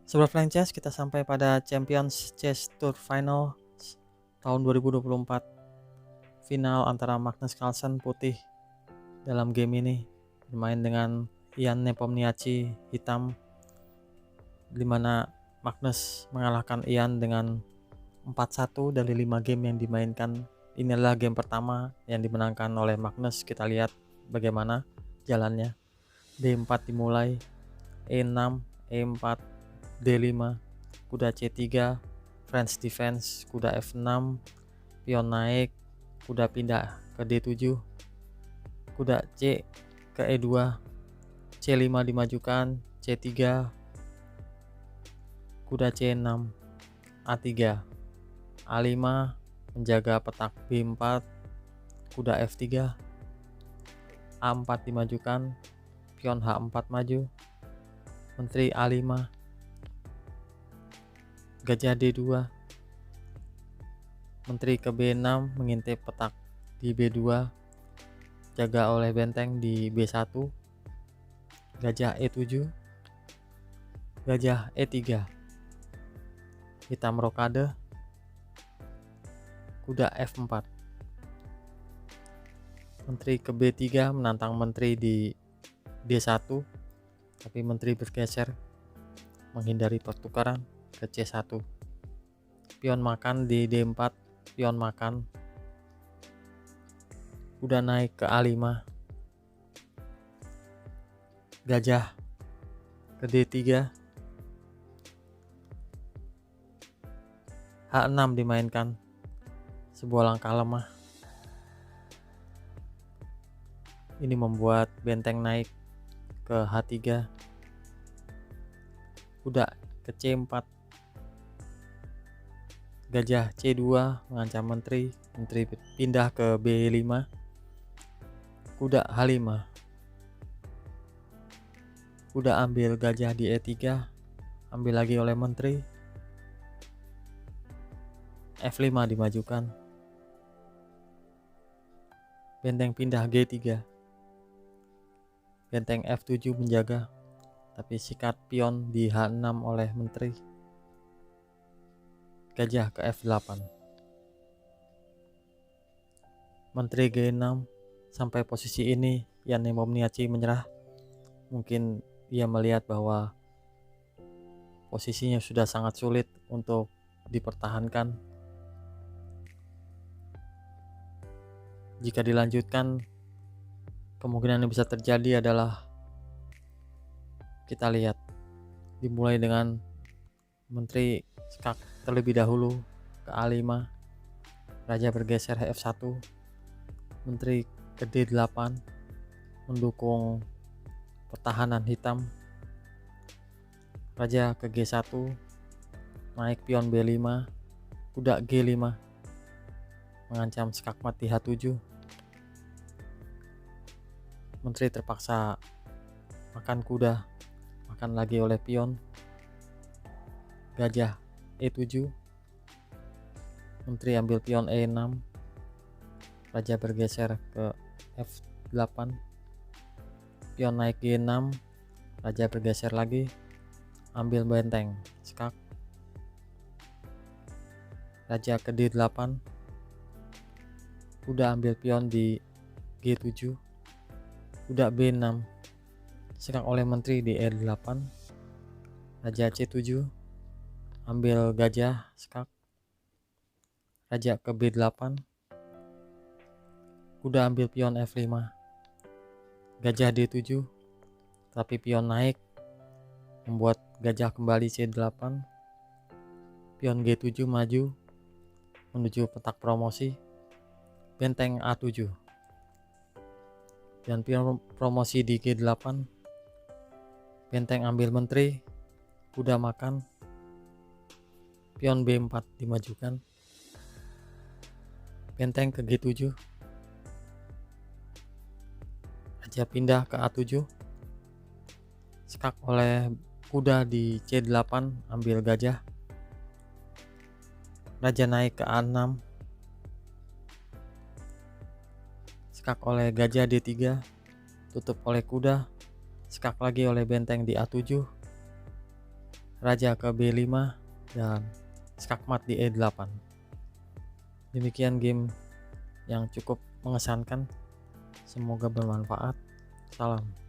Sobat Flying Chess, kita sampai pada Champions Chess Tour Final tahun 2024. Final antara Magnus Carlsen putih dalam game ini bermain dengan Ian Nepomniachtchi hitam, dimana Magnus mengalahkan Ian dengan 4-1 dari 5 game yang dimainkan. Ini adalah game pertama yang dimenangkan oleh Magnus. Kita lihat bagaimana jalannya. D4 dimulai, E6, E4, D5, kuda C3, French defense, kuda F6, pion naik, kuda pindah ke D7, kuda C ke E2, C5 dimajukan, C3, kuda C6, A3, A5 menjaga petak B4, kuda F3, A4 dimajukan, pion H4 maju, menteri A5, gajah D2, menteri ke B6 mengintip petak di B2, jaga oleh benteng di B1, gajah E7, gajah E3, hitam rokade, kuda F4, menteri ke B3 menantang menteri di D1, tapi menteri bergeser menghindari pertukaran ke C1, pion makan di D4, pion makan, kuda naik ke A5, gajah ke D3, H6 dimainkan, sebuah langkah lemah. Ini membuat benteng naik ke H3, kuda ke C4, gajah C2 mengancam menteri, menteri pindah ke B5, kuda H5, kuda ambil gajah di E3, ambil lagi oleh menteri, F5 dimajukan, benteng pindah G3, benteng F7 menjaga, tapi sikat pion di H6 oleh menteri, gajah ke F8, menteri G6. Sampai posisi ini Ian Nepomniachtchi menyerah. Mungkin ia melihat bahwa posisinya sudah sangat sulit untuk dipertahankan. Jika dilanjutkan, kemungkinan yang bisa terjadi adalah, kita lihat, dimulai dengan menteri skak terlebih dahulu ke A5, raja bergeser F1, menteri ke D8 mendukung pertahanan hitam, raja ke G1, naik pion B5, kuda G5 mengancam skakmat di H7, menteri terpaksa makan kuda, makan lagi oleh pion, gajah E7, menteri ambil pion E6, raja bergeser ke F8, pion naik G6, raja bergeser lagi, ambil benteng skak, raja ke D8, kuda ambil pion di G7, kuda B6 skak oleh menteri di E8, raja C7, ambil gajah skak, raja ke B8, kuda ambil pion F5, gajah D7, tapi pion naik membuat gajah kembali C8, pion G7 maju menuju petak promosi, benteng A7, dan pion promosi di G8, benteng ambil menteri, kuda makan, pion B4 dimajukan, benteng ke G7, raja pindah ke A7, skak oleh kuda di C8, ambil gajah, raja naik ke A6, skak oleh gajah D3, tutup oleh kuda, skak lagi oleh benteng di A7, raja ke B5 dan skakmat di E8. Demikian game yang cukup mengesankan, semoga bermanfaat. Salam.